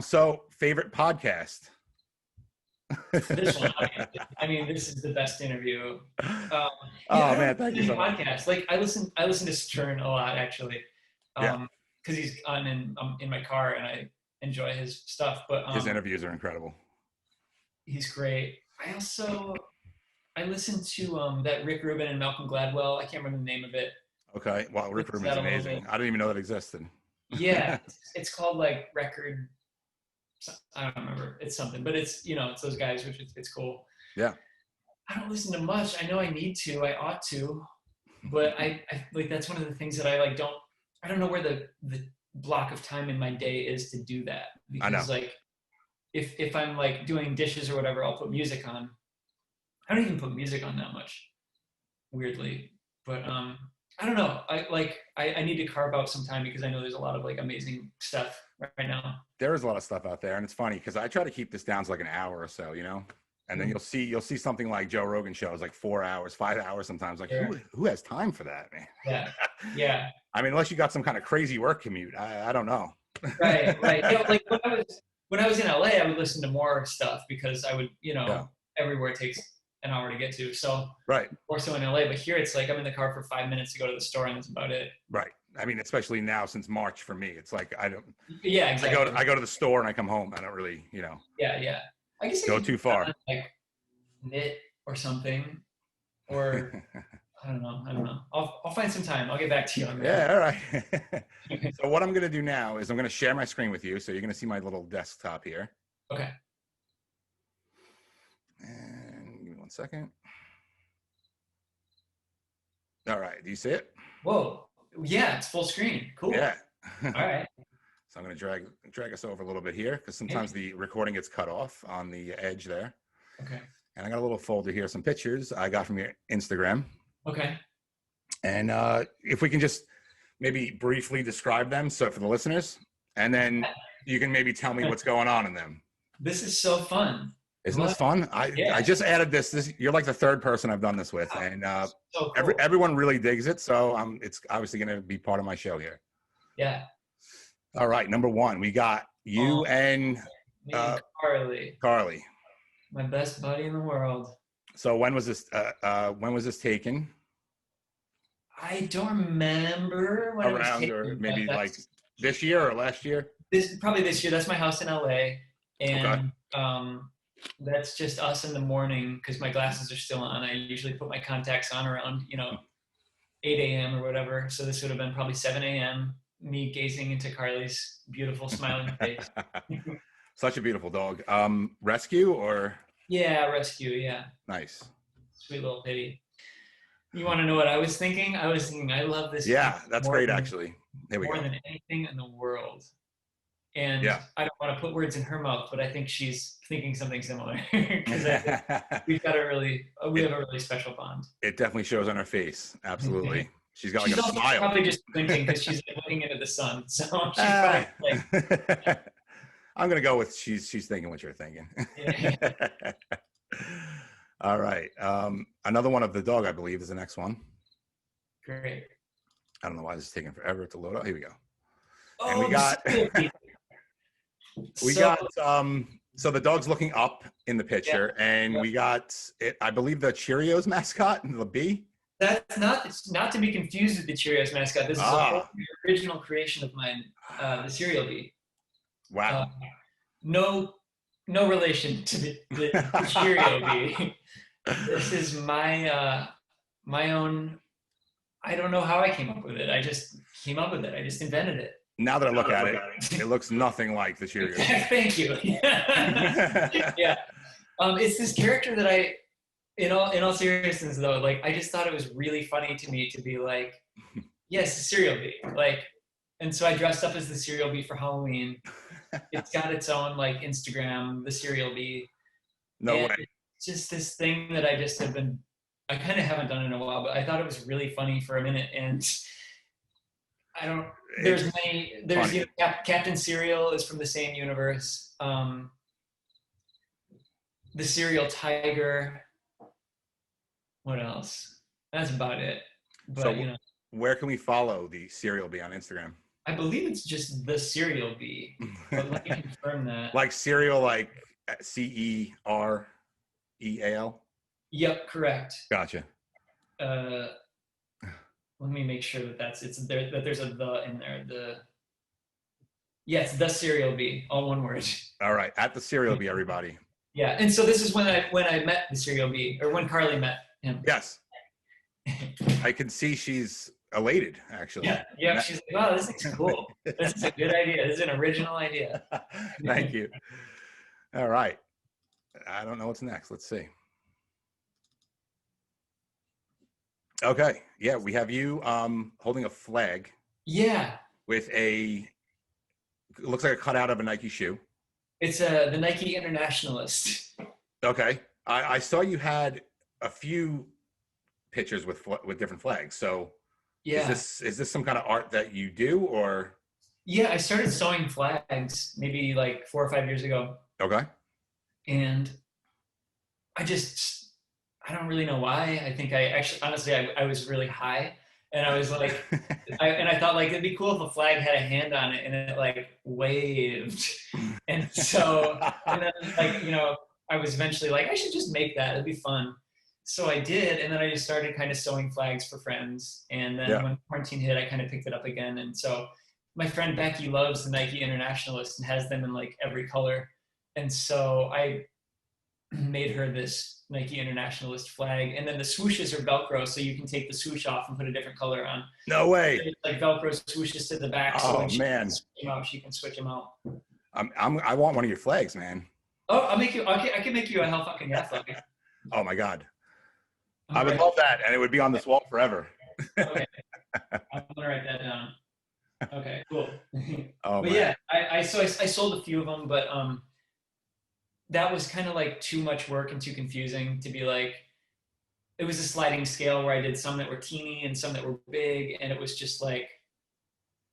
So favorite podcast. This one, I mean, this is the best interview. Man, thank you so much. Podcast. Like I listen to Stern a lot actually. Because he's on in my car and I enjoy his stuff. But his interviews are incredible. He's great. I listen to that Rick Rubin and Malcolm Gladwell. I can't remember the name of it. Okay. Wow, Rick Rubin's amazing. I didn't even know that existed. Yeah, it's called like Record. I don't remember. It's something, but it's it's those guys, which it's cool. Yeah. I don't listen to much. I know I need to. I ought to, but I like that's one of the things that I like don't. I don't know where the block of time in my day is to do that. Because I know. Like if I'm like doing dishes or whatever, I'll put music on. I don't even put music on that much, weirdly. But I don't know. I need to carve out some time because I know there's a lot of like amazing stuff right now. There is a lot of stuff out there, and it's funny because I try to keep this down to like an hour or so, and then you'll see something like Joe Rogan shows like 4 hours, 5 hours sometimes. Like who has time for that, man? Yeah. I mean, unless you got some kind of crazy work commute, I don't know. Right. Like when I was in LA, I would listen to more stuff because I would, everywhere takes an hour to get to. So right. More so in LA, but here it's like I'm in the car for 5 minutes to go to the store and that's about it. Right. I mean, especially now since March for me, it's like I don't. Yeah, exactly. I go to the store and I come home. I don't really, Yeah. I guess go too far. Like knit or something, or I don't know. I'll find some time. I'll get back to you on that. Yeah. All right. So what I'm gonna do now is I'm gonna share my screen with you. So you're gonna see my little desktop here. Okay. And give me 1 second. All right. Do you see it? Whoa. Yeah, it's full screen. Cool. Yeah. All right. So I'm going to drag us over a little bit here because sometimes the recording gets cut off on the edge there. Okay. And I got a little folder here, some pictures I got from your Instagram. Okay. And if we can just maybe briefly describe them, so for the listeners, and then you can maybe tell me what's going on in them. This is so fun. Isn't this fun? I just added this. You're like the third person I've done this with, and so cool. Everyone really digs it. So it's obviously going to be part of my show here. Yeah. All right. Number one, we got you and Carly. My best buddy in the world. So when was this? When was this taken? I don't remember when it was taken, or maybe like this year or last year. Probably this year. That's my house in LA, and that's just us in the morning because my glasses are still on. I usually put my contacts on around 8 a.m. or whatever. So this would have been probably 7 a.m. Me gazing into Carly's beautiful smiling face. Such a beautiful dog. Rescue or? Yeah, rescue. Yeah. Nice. Sweet little kitty. You want to know what I was thinking? I was thinking, I love this. Yeah, that's great, actually. There we go. More than anything in the world. And I don't want to put words in her mouth, but I think she's thinking something similar. Because we have a really special bond. It definitely shows on her face. Absolutely. She's got like a smile. Probably just squinting because she's looking into the sun. So she's probably like, I'm gonna go with she's thinking what you're thinking. All right. Another one of the dog, I believe, is the next one. Great. I don't know why this is taking forever to load up. Here we go. Oh, And we got so the dog's looking up in the picture, and we got it, I believe, the Cheerios mascot, the bee. That's not to be confused with the Cheerios mascot. This is a whole original creation of mine, the cereal bee. Wow. No relation to the Cheerio bee. This is my my own. I don't know how I came up with it. I just came up with it. I just invented it. Now that I look at it, it looks nothing like the Cheerios. Thank you. Yeah. It's this character that I, in all seriousness though, like I just thought it was really funny to me to be like, yes, the cereal bee. Like, and so I dressed up as the cereal bee for Halloween. It's got its own like Instagram, the cereal bee. No way. It's just this thing that I just have been, I kind of haven't done in a while, but I thought it was really funny for a minute. And I don't, there's you know, Captain Cereal is from the same universe. The Cereal Tiger. What else? That's about it. But so, you know, where can we follow the cereal bee on Instagram? I believe it's just the cereal bee, but let me confirm that. Like cereal, like CEREAL? Yep, correct. Gotcha. Let me make sure that that there's a the in there. Yes, the cereal bee, all one word. All right, at the cereal bee, everybody. Yeah, and so this is when I met the cereal bee, or when Carly met him. Yes. I can see she's elated, actually. Yeah. She's like, "Wow, this is cool. This is a good idea. This is an original idea." Thank you. All right. I don't know what's next. Let's see. Okay. Yeah, we have you holding a flag. Yeah. With it looks like a cutout of a Nike shoe. It's the Nike Internationalist. Okay. I saw you had a few pictures with different flags. So yeah. Is this some kind of art that you do, or? Yeah, I started sewing flags maybe like 4 or 5 years ago. Okay. And I don't really know why. I think honestly, I was really high, and I was like, I thought like it'd be cool if a flag had a hand on it and it like waved. And so, and then like, you know, I was eventually like, I should just make that. It'd be fun. So I did, and then I just started kind of sewing flags for friends. And then when quarantine hit, I kind of picked it up again. And so my friend Becky loves the Nike Internationalist and has them in like every color. And so I made her this Nike Internationalist flag, and then the swooshes are Velcro, so you can take the swoosh off and put a different color on. No way! It's like Velcro swooshes to the back. Oh so man! She can switch them out. I want one of your flags, man. Oh, I'll make you. I can make you a Hell Fucking Yeah flag. Oh my god! I would love that, and it would be on this wall forever. Okay, I'm gonna write that down. Okay, cool. Oh, but man. Yeah, I sold a few of them, but that was kind of like too much work and too confusing to be like. It was a sliding scale where I did some that were teeny and some that were big, and it was just like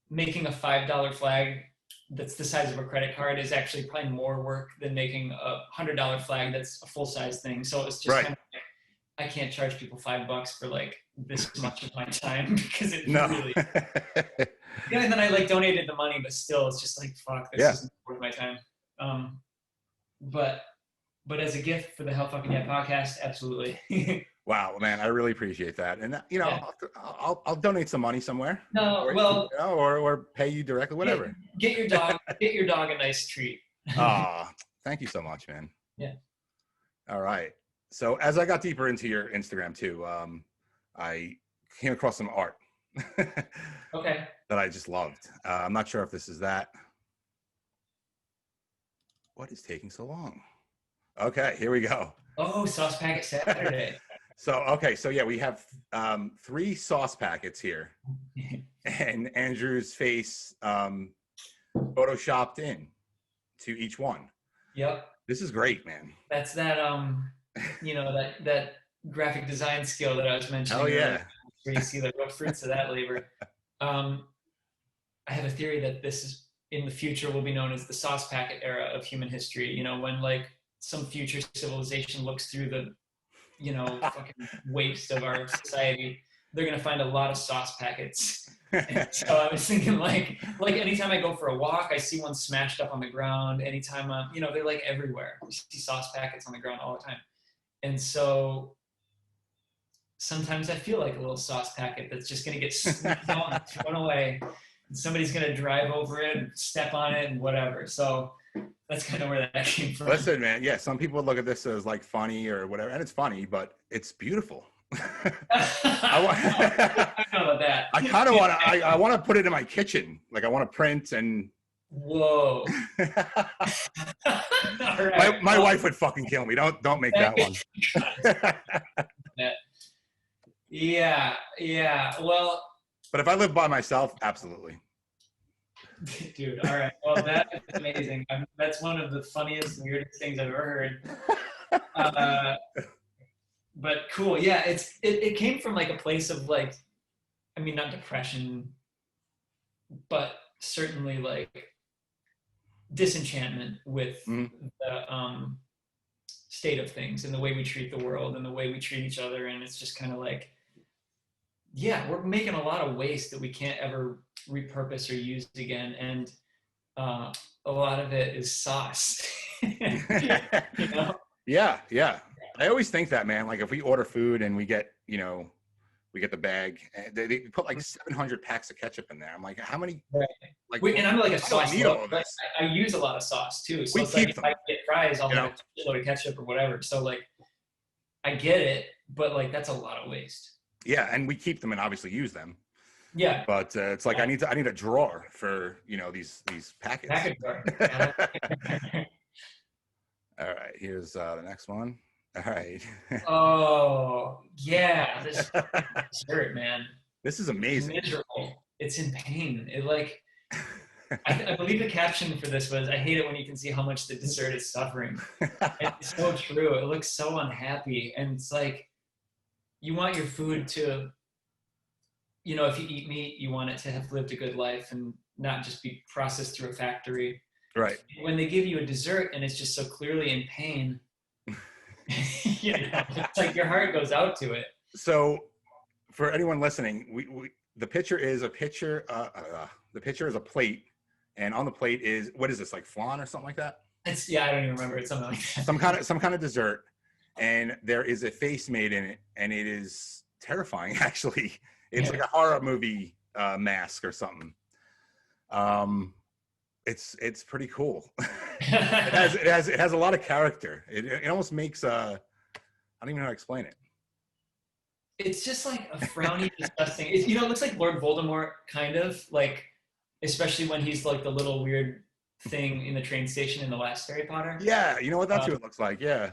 making a $5 flag that's the size of a credit card is actually probably more work than making a $100 flag that's a full size thing. So it was just kind of like, I can't charge people $5 for like this much of my time because it's really. Yeah, and then I like donated the money, but still, it's just like fuck, this isn't worth my time. But as a gift for the Hell Fucking Yeah podcast, absolutely. Wow, man, I really appreciate that, and you know, I'll donate some money somewhere. No, or pay you directly, whatever. Get your dog a nice treat. Thank you so much, man. Yeah. All right. So as I got deeper into your Instagram too, I came across some art. Okay. That I just loved. I'm not sure if this is that. What is taking so long? Okay, here we go. Oh, sauce packet Saturday. So yeah, we have 3 sauce packets here, and Andrew's face photoshopped in to each one. Yep. This is great, man. That's that you know, that graphic design skill that I was mentioning. Oh yeah. Where you see the real fruits of that labor. I have a theory that this is in the future will be known as the sauce packet era of human history. You know, when like some future civilization looks through the you know, fucking waste of our society, they're gonna find a lot of sauce packets. And so I was thinking, like anytime I go for a walk, I see one smashed up on the ground. Anytime I'm, you know, they're like everywhere. You see sauce packets on the ground all the time. And so sometimes I feel like a little sauce packet that's just gonna get sneaked out and thrown away. And somebody's gonna drive over it and step on it and whatever. So that's kind of where that came from. Listen, man. Yeah, some people look at this as like funny or whatever, and it's funny, but it's beautiful. I don't know about that. I kind of want to. I want to put it in my kitchen. Like I want to print and. Whoa. Right. My wife would fucking kill me. Don't make that one. Yeah. Well. But if I live by myself, absolutely. Dude, all right. Well, that is amazing. That's one of the funniest, weirdest things I've ever heard. But cool. Yeah, it came from like a place of like, I mean, not depression, but certainly like disenchantment with the state of things and the way we treat the world and the way we treat each other. And it's just kind of like, yeah, we're making a lot of waste that we can't ever repurpose or use again. And a lot of it is sauce. You know? Yeah. I always think that, man, like if we order food and we get, you know, we get the bag, they put like 700 packs of ketchup in there. I'm like, how many? Right. Like, and I'm like a sauce lover, but I use a lot of sauce too. So we it's keep like them. if I get fries, I'll have a load of ketchup or whatever. So like, I get it, but like that's a lot of waste. Yeah, and we keep them and obviously use them. Yeah. But it's like I need a drawer for, you know, these packets. Packet drawer. All right, here's the next one. All right. Oh yeah, this dessert, man. This is amazing. It's miserable. It's in pain. It like I believe the caption for this was, "I hate it when you can see how much the dessert is suffering." It's so true. It looks so unhappy, and it's like you want your food to, you know, if you eat meat, you want it to have lived a good life and not just be processed through a factory. Right. When they give you a dessert and it's just so clearly in pain, you know, it's like your heart goes out to it. So for anyone listening, the picture is a picture. The picture is a plate, and on the plate is, what is this, like flan or something like that? It's, yeah, I don't even remember. It's something like that. Some kind of dessert, and there is a face made in it, and it is terrifying. Actually, it's like a horror movie mask or something. It's pretty cool. it has a lot of character. It almost makes I don't even know how to explain it. It's just like a frowny, disgusting. You know, it looks like Lord Voldemort, kind of like, especially when he's like the little weird thing in the train station in the last Harry Potter. Yeah, you know what? That's what it looks like. Yeah.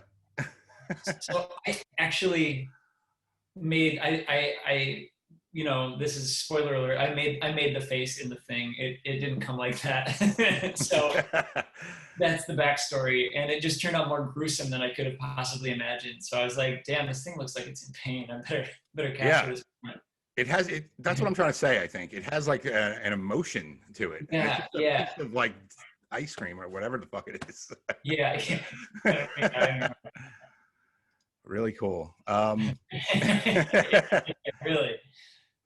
So I actually made I you know, this is spoiler alert. I made the face in the thing. It didn't come like that. So that's the backstory, and it just turned out more gruesome than I could have possibly imagined. So I was like, damn, this thing looks like it's in pain. I better capture this moment. It has it. That's what I'm trying to say. I think it has like an emotion to it. Yeah, yeah. Piece of like ice cream or whatever the fuck it is. Yeah. Really cool. Really.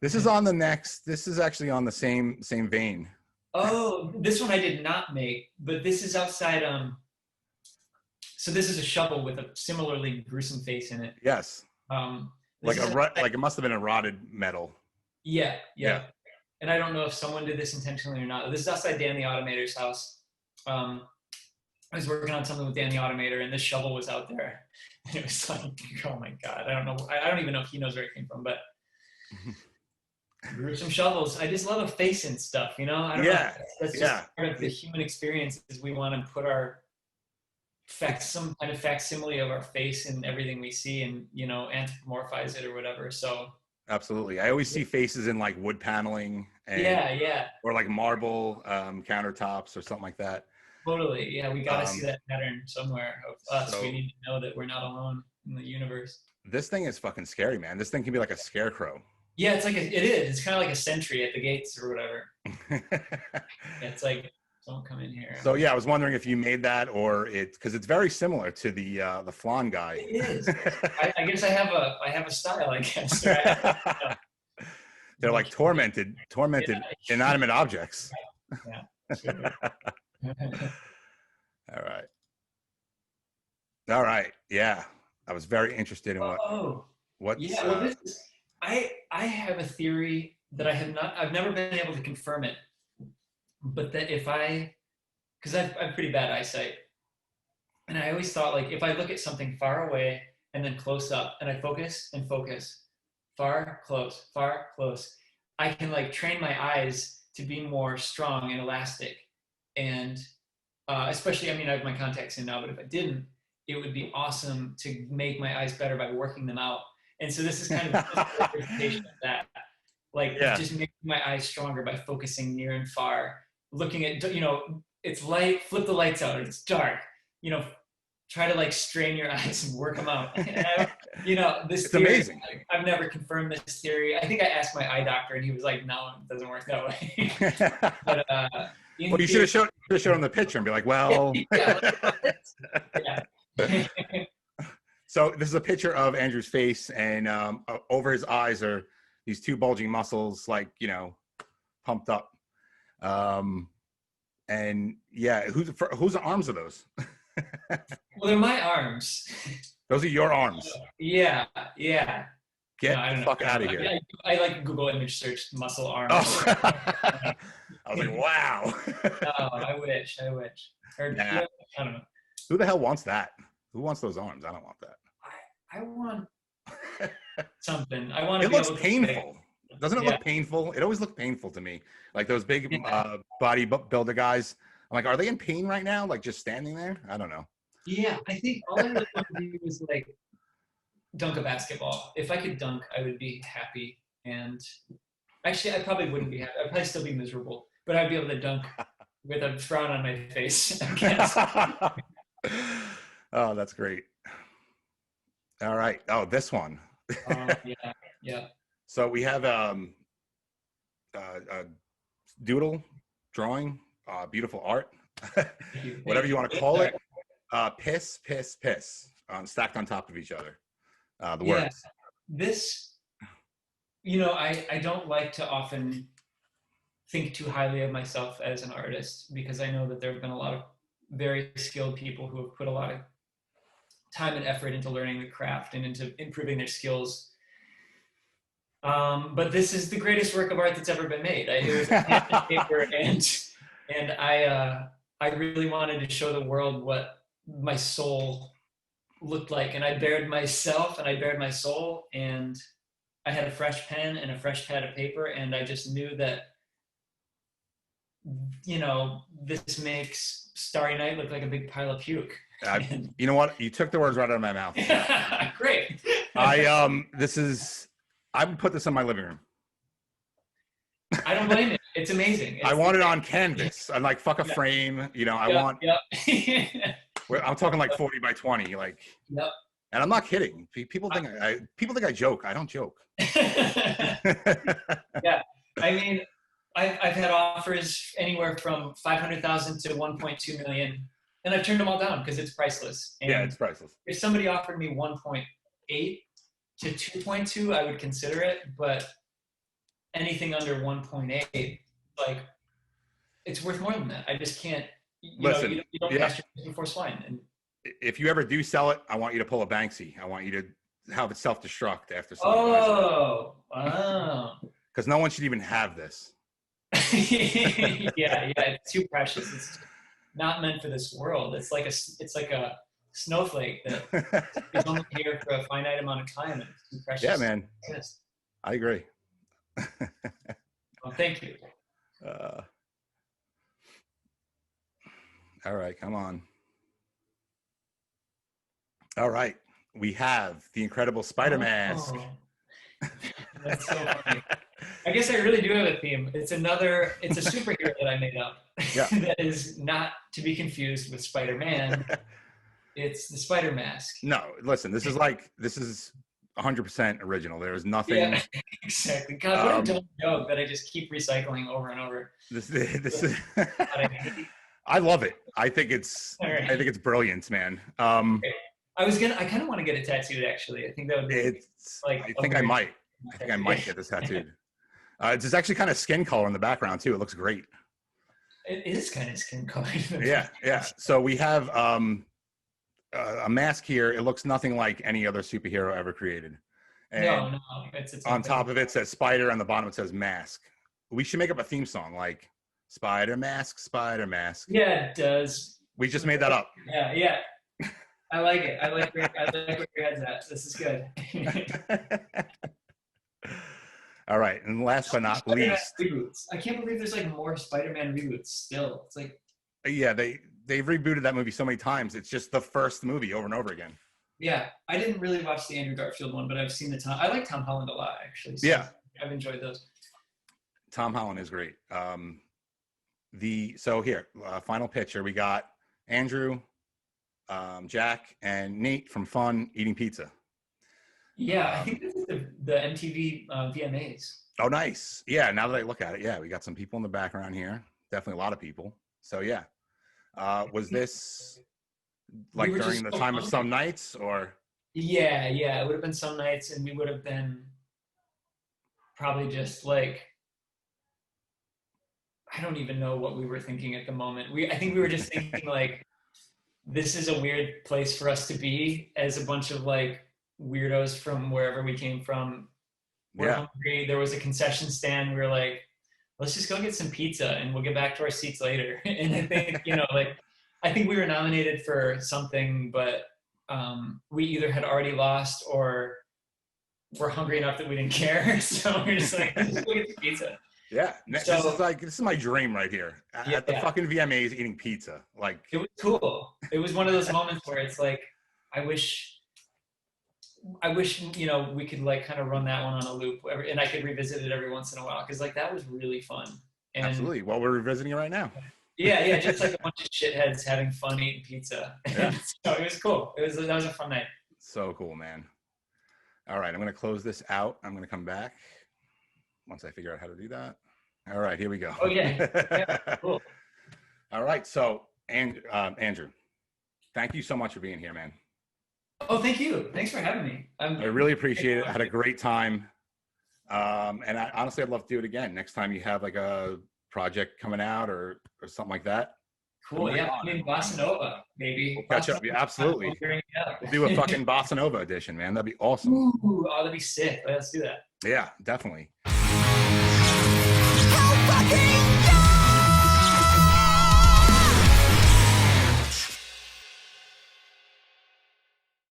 This is on the next. This is actually on the same vein. Oh, this one I did not make, but this is outside. So this is a shovel with a similarly gruesome face in it. Yes. Like it must have been a rotted metal. Yeah. And I don't know if someone did this intentionally or not. This is outside Dan the Automator's house. I was working on something with Dan the Automator, and this shovel was out there. And it was like, oh my God, I don't know. I don't even know if he knows where it came from, but gruesome shovels. I just love a face and stuff, you know? I don't know. That's just part of the human experience, is we want to put our some kind of facsimile of our face in everything we see, and, you know, anthropomorphize it or whatever. So absolutely. I always see faces in like wood paneling and or like marble countertops or something like that. Totally. Yeah, we got to see that pattern somewhere of us. So, we need to know that we're not alone in the universe. This thing is fucking scary, man. This thing can be like a scarecrow. Yeah, it is. It's kind of like a sentry at the gates or whatever. It's like Don't come in here. So yeah, I was wondering if you made that or because it's very similar to the flan guy. It is. I guess I have a style, I guess. Right? They're like tormented inanimate objects. Yeah. All right. Yeah. I was very interested in what. Yeah. Well, this is, I have a theory that I've never been able to confirm it, but that because I've pretty bad eyesight, and I always thought like if I look at something far away and then close up, and I focus and focus, far, close, I can like train my eyes to be more strong and elastic, and especially, I mean, I have my contacts in now, but if I didn't, it would be awesome to make my eyes better by working them out. And so this is kind of a representation of that. Like just making my eyes stronger by focusing near and far, looking at, it's light, flip the lights out, it's dark, try to like strain your eyes and work them out. This theory, amazing. I've never confirmed this theory. I think I asked my eye doctor and he was like, no, it doesn't work that way. But, well, you should have showed him the picture and be like, well. Yeah. So this is a picture of Andrew's face, and over his eyes are these two bulging muscles, like, pumped up. And yeah, whose arms are those? Well, they're my arms. Those are your arms. Yeah. Get the fuck out of here. I like Google image search muscle arms. Oh. I was like, wow. Oh, I wish. Or, nah. I don't know. Who the hell wants that? Who wants those arms? I don't want that. I want something. I want to. It looks painful. Doesn't it look painful? It always looked painful to me. Like those big bodybuilder guys. I'm like, are they in pain right now? Like just standing there? I don't know. Yeah, I think all I really want to do is like dunk a basketball. If I could dunk, I would be happy. And actually, I probably wouldn't be happy. I'd probably still be miserable. But I'd be able to dunk with a frown on my face, I guess. Oh, that's great. All right. Oh, this one. Yeah. So we have Doodle Drawing, beautiful art, whatever you want to call it. Piss, stacked on top of each other. The words. This, I don't like to often think too highly of myself as an artist, because I know that there have been a lot of very skilled people who have put a lot of time and effort into learning the craft and into improving their skills. But this is the greatest work of art that's ever been made. It was pen and paper, and I really wanted to show the world what my soul looked like. And I bared myself and I bared my soul, and I had a fresh pen and a fresh pad of paper, and I just knew that, this makes Starry Night look like a big pile of puke. You know what? You took the words right out of my mouth. Great. I would put this in my living room. I don't blame it. It's amazing. I want it on canvas. I'm like, fuck a frame. I want. I'm talking like 40 by 20. Like. Yep. And I'm not kidding. People think I joke. I don't joke. Yeah, I mean, I've had offers anywhere from 500,000 to 1.2 million, and I've turned them all down because it's priceless. And it's priceless. If somebody offered me 1.8 to 2.2, I would consider it, but anything under 1.8, like, it's worth more than that. I just can't. Listen, you don't cast your before swine. And if you ever do sell it, I want you to pull a Banksy. I want you to have it self-destruct after. Oh, wow. Because no one should even have this. yeah, it's too precious. It's not meant for this world. It's like a snowflake that is only here for a finite amount of time, and it's too precious. Yeah, man. Yes. I agree. Well, thank you. All right, come on. All right, we have the incredible Spider Mask. That's so funny. I guess I really do have a theme. It's a superhero that I made up. Yeah. That is not to be confused with Spider-Man. It's the Spider Mask. No, listen, this is 100% original. There is nothing. Yeah, exactly. God, what a dumb joke that I just keep recycling over and over. This is. I love it. I think it's brilliant, man. I kind of want to get it tattooed, actually. I think that would be I think I might get this tattooed. It's actually kind of skin color in the background too. It looks great. It is kind of skin color. Yeah. So we have a mask here. It looks nothing like any other superhero ever created. And no. It's on top of it says spider, on the bottom it says mask. We should make up a theme song like Spider Mask, Spider Mask. Yeah, it does. We just made that up. Yeah. I like it. I like where your head's at. This is good. All right, and last but not least, reboots. I can't believe there's like more Spider-Man reboots still. It's like, yeah, they've rebooted that movie so many times. It's just the first movie over and over again. Yeah, I didn't really watch the Andrew Garfield one, but I've seen I like Tom Holland a lot, actually. So yeah, I've enjoyed those. Tom Holland is great. Final picture. We got Andrew, Jack, and Nate from Fun eating pizza. Yeah, I think this is the MTV VMAs. Oh, nice. Yeah, now that I look at it, yeah, we got some people in the background here. Definitely a lot of people. So, yeah. Was this like during the time of some nights or? Yeah. It would have been some nights, and we would have been probably just like, I don't even know what we were thinking at the moment. I think we were just thinking like, this is a weird place for us to be as a bunch of like weirdos from wherever we came from. We're hungry. There was a concession stand. We were like, let's just go get some pizza and we'll get back to our seats later. And I think, I think we were nominated for something, but we either had already lost or were hungry enough that we didn't care. So we're just like, let's just go get some pizza. Yeah, this is my dream right here. At the fucking VMAs eating pizza. Like, it was cool. It was one of those moments where it's like, I wish we could like kind of run that one on a loop, and I could revisit it every once in a while, because like that was really fun. And absolutely. Well, we're revisiting it right now. Yeah, just like a bunch of shitheads having fun eating pizza. Yeah. So it was cool. That was a fun night. So cool, man. All right, I'm gonna close this out. I'm gonna come back once I figure out how to do that. All right, here we go. Oh yeah, cool. All right, so Andrew, thank you so much for being here, man. Oh, thank you. Thanks for having me. I really appreciate it. I had a great time. And honestly, I'd love to do it again. Next time you have like a project coming out or something like that. Cool. Yeah. I mean, Bossa Nova, maybe. We'll catch up. Yeah, absolutely. We'll do a fucking Bossa Nova edition, man. That'd be awesome. Ooh, that'd be sick. Let's do that. Yeah, definitely. Hell fucking